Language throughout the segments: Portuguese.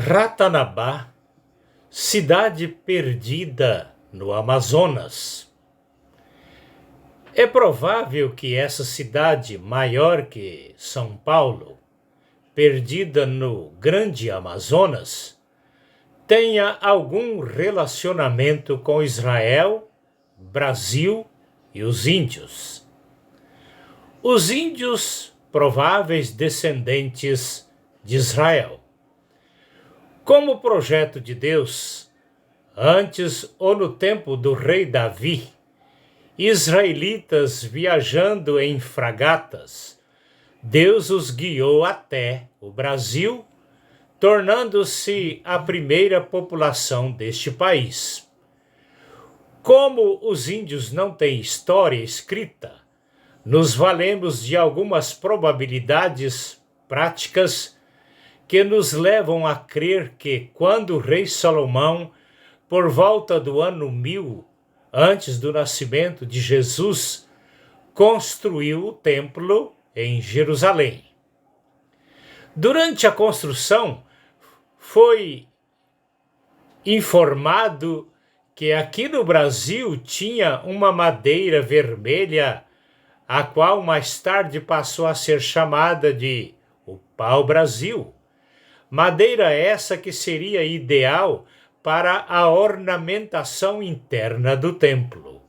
Ratanabá, cidade perdida no Amazonas. É provável que essa cidade, maior que São Paulo, perdida no Grande Amazonas, tenha algum relacionamento com Israel, Brasil e os índios. Os índios, prováveis descendentes de Israel. Como projeto de Deus, antes ou no tempo do rei Davi, israelitas viajando em fragatas, Deus os guiou até o Brasil, tornando-se a primeira população deste país. Como os índios não têm história escrita, nos valemos de algumas probabilidades práticas que nos levam a crer que quando o rei Salomão, por volta do ano 1000, antes do nascimento de Jesus, construiu o templo em Jerusalém. Durante a construção, foi informado que aqui no Brasil tinha uma madeira vermelha, a qual mais tarde passou a ser chamada de o pau-brasil. Madeira essa que seria ideal para a ornamentação interna do templo.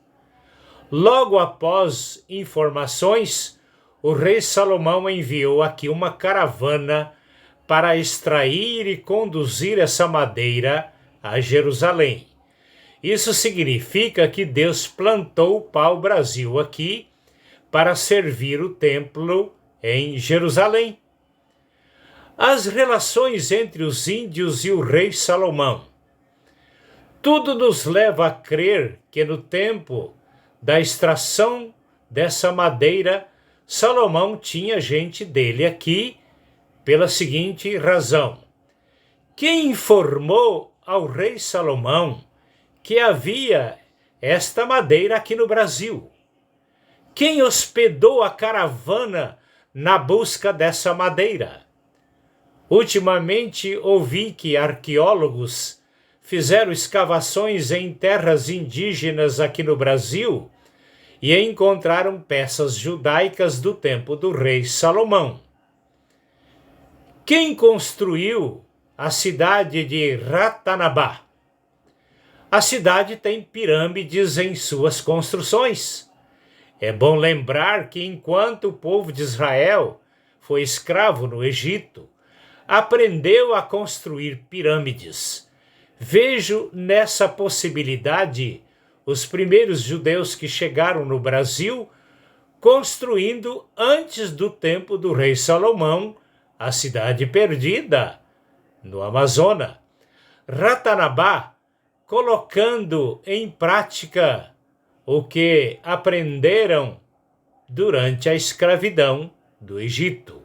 Logo após informações, o rei Salomão enviou aqui uma caravana para extrair e conduzir essa madeira a Jerusalém. Isso significa que Deus plantou o pau-brasil aqui para servir o templo em Jerusalém. As relações entre os índios e o rei Salomão. Tudo nos leva a crer que no tempo da extração dessa madeira, Salomão tinha gente dele aqui pela seguinte razão. Quem informou ao rei Salomão que havia esta madeira aqui no Brasil? Quem hospedou a caravana na busca dessa madeira? Ultimamente ouvi que arqueólogos fizeram escavações em terras indígenas aqui no Brasil e encontraram peças judaicas do tempo do rei Salomão. Quem construiu a cidade de Ratanabá? A cidade tem pirâmides em suas construções. É bom lembrar que enquanto o povo de Israel foi escravo no Egito, aprendeu a construir pirâmides. Vejo nessa possibilidade os primeiros judeus que chegaram no Brasil construindo antes do tempo do rei Salomão a cidade perdida no Amazonas. Ratanabá, colocando em prática o que aprenderam durante a escravidão do Egito.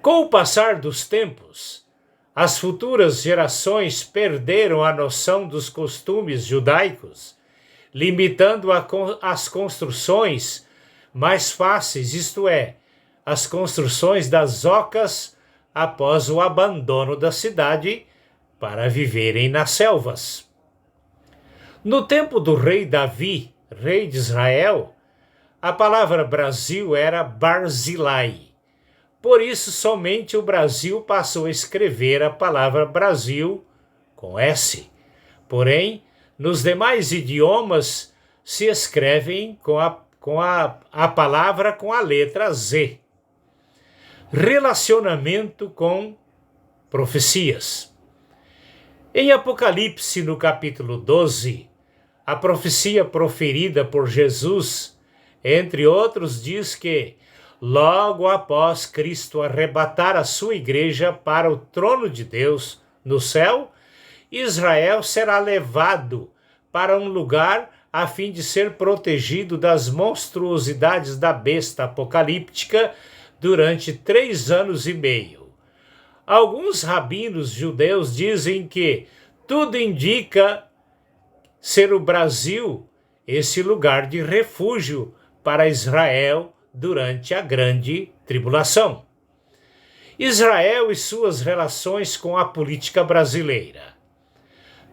Com o passar dos tempos, as futuras gerações perderam a noção dos costumes judaicos, limitando as construções mais fáceis, isto é, as construções das ocas após o abandono da cidade para viverem nas selvas. No tempo do rei Davi, rei de Israel, a palavra Brasil era Barzilai. Por isso, somente o Brasil passou a escrever a palavra Brasil com S. Porém, nos demais idiomas se escrevem com a palavra com a letra Z. Relacionamento com profecias. Em Apocalipse, no capítulo 12, a profecia proferida por Jesus, entre outros, diz que logo após Cristo arrebatar a sua igreja para o trono de Deus no céu, Israel será levado para um lugar a fim de ser protegido das monstruosidades da besta apocalíptica durante 3 anos e meio. Alguns rabinos judeus dizem que tudo indica ser o Brasil esse lugar de refúgio para Israel durante a grande tribulação. Israel e suas relações com a política brasileira.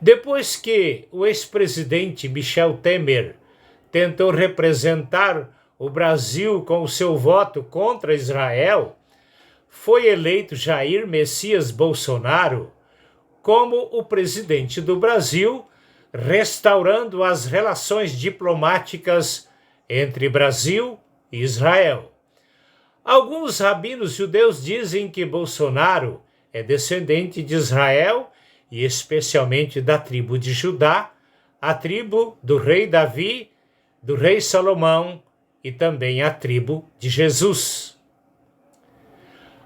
Depois que o ex-presidente Michel Temer tentou representar o Brasil com o seu voto contra Israel, foi eleito Jair Messias Bolsonaro como o presidente do Brasil, restaurando as relações diplomáticas entre Brasil e Israel. Alguns rabinos judeus dizem que Bolsonaro é descendente de Israel e especialmente da tribo de Judá, a tribo do rei Davi, do rei Salomão e também a tribo de Jesus.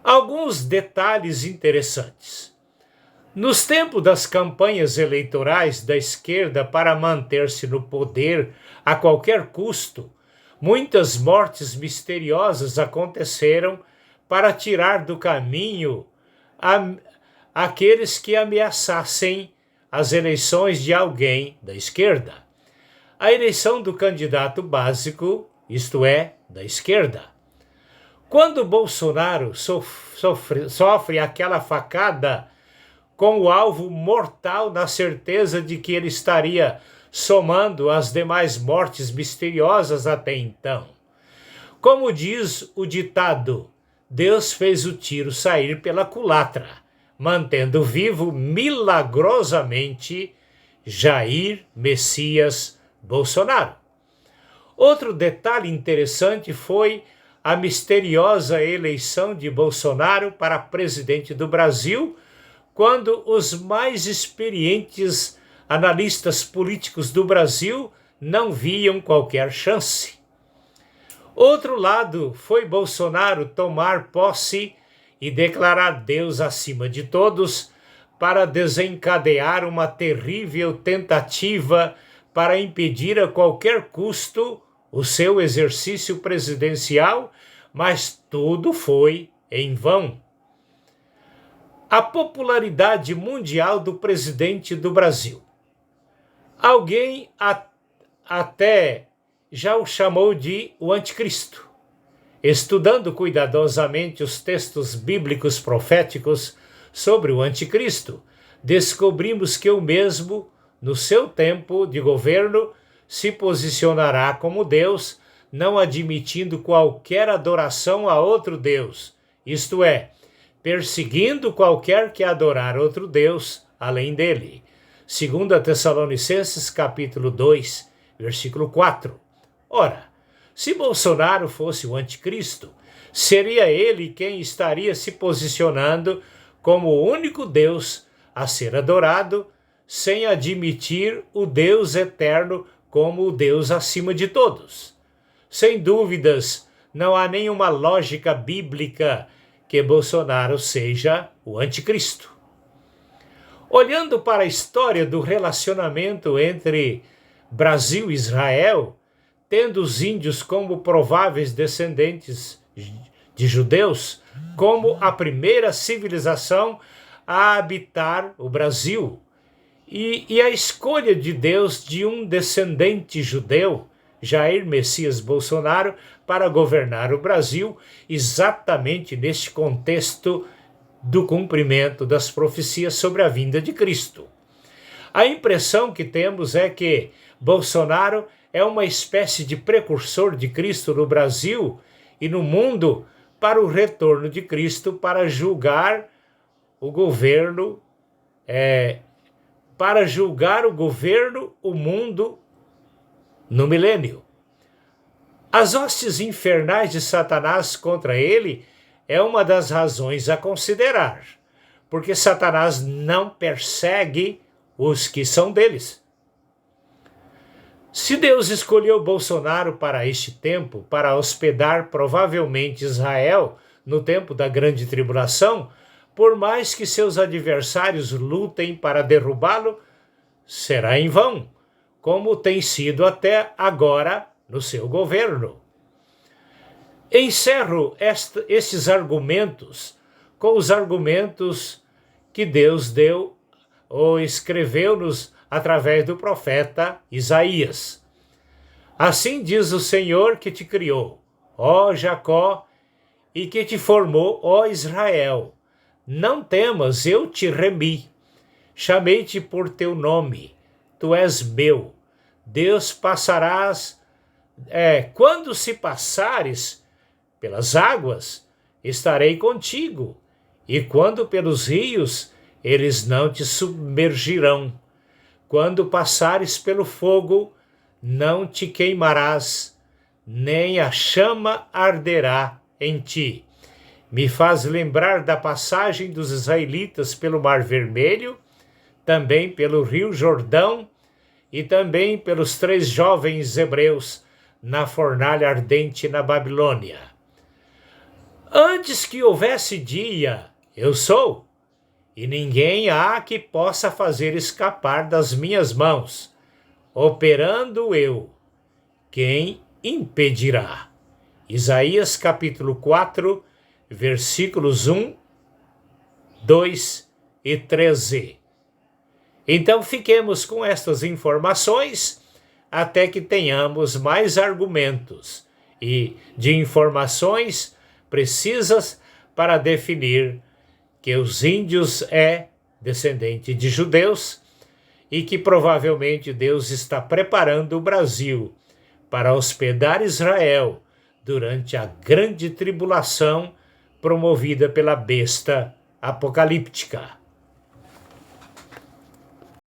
Alguns detalhes interessantes. Nos tempos das campanhas eleitorais da esquerda para manter-se no poder a qualquer custo, muitas mortes misteriosas aconteceram para tirar do caminho aqueles que ameaçassem as eleições de alguém da esquerda. A eleição do candidato básico, isto é, da esquerda. Quando Bolsonaro sofre aquela facada com o alvo mortal na certeza de que ele estaria somando as demais mortes misteriosas até então. Como diz o ditado, Deus fez o tiro sair pela culatra, mantendo vivo milagrosamente Jair Messias Bolsonaro. Outro detalhe interessante foi a misteriosa eleição de Bolsonaro para presidente do Brasil, quando os mais experientes analistas políticos do Brasil não viam qualquer chance. Outro lado foi Bolsonaro tomar posse e declarar Deus acima de todos para desencadear uma terrível tentativa para impedir a qualquer custo o seu exercício presidencial, mas tudo foi em vão. A popularidade mundial do presidente do Brasil. Alguém até já o chamou de o anticristo. Estudando cuidadosamente os textos bíblicos proféticos sobre o anticristo, descobrimos que o mesmo, no seu tempo de governo, se posicionará como Deus, não admitindo qualquer adoração a outro Deus, isto é, perseguindo qualquer que adorar outro Deus além dele. 2 Tessalonicenses capítulo 2, versículo 4. Ora, se Bolsonaro fosse o anticristo, seria ele quem estaria se posicionando como o único Deus a ser adorado, sem admitir o Deus eterno como o Deus acima de todos. Sem dúvidas, não há nenhuma lógica bíblica que Bolsonaro seja o anticristo. Olhando para a história do relacionamento entre Brasil e Israel, tendo os índios como prováveis descendentes de judeus, como a primeira civilização a habitar o Brasil, e a escolha de Deus de um descendente judeu, Jair Messias Bolsonaro, para governar o Brasil, exatamente neste contexto do cumprimento das profecias sobre a vinda de Cristo. A impressão que temos é que Bolsonaro é uma espécie de precursor de Cristo no Brasil e no mundo para o retorno de Cristo para julgar o governo, o mundo no milênio. As hostes infernais de Satanás contra ele é uma das razões a considerar, porque Satanás não persegue os que são deles. Se Deus escolheu Bolsonaro para este tempo, para hospedar provavelmente Israel no tempo da grande tribulação, por mais que seus adversários lutem para derrubá-lo, será em vão, como tem sido até agora no seu governo. Encerro estes argumentos com os argumentos que Deus deu ou escreveu-nos através do profeta Isaías. Assim diz o Senhor que te criou, ó Jacó, e que te formou, ó Israel. Não temas, eu te remi. Chamei-te por teu nome, tu és meu. Deus passarás, quando se passares pelas águas, estarei contigo. E quando pelos rios, eles não te submergirão. Quando passares pelo fogo, não te queimarás, nem a chama arderá em ti. Me faz lembrar da passagem dos israelitas pelo Mar Vermelho, também pelo Rio Jordão e também pelos 3 jovens hebreus na fornalha ardente na Babilônia. Antes que houvesse dia, eu sou, e ninguém há que possa fazer escapar das minhas mãos. Operando eu, quem impedirá? Isaías capítulo 4, versículos 1, 2 e 13. Então fiquemos com estas informações até que tenhamos mais argumentos e de informações precisas para definir que os índios é descendente de judeus e que provavelmente Deus está preparando o Brasil para hospedar Israel durante a grande tribulação promovida pela besta apocalíptica.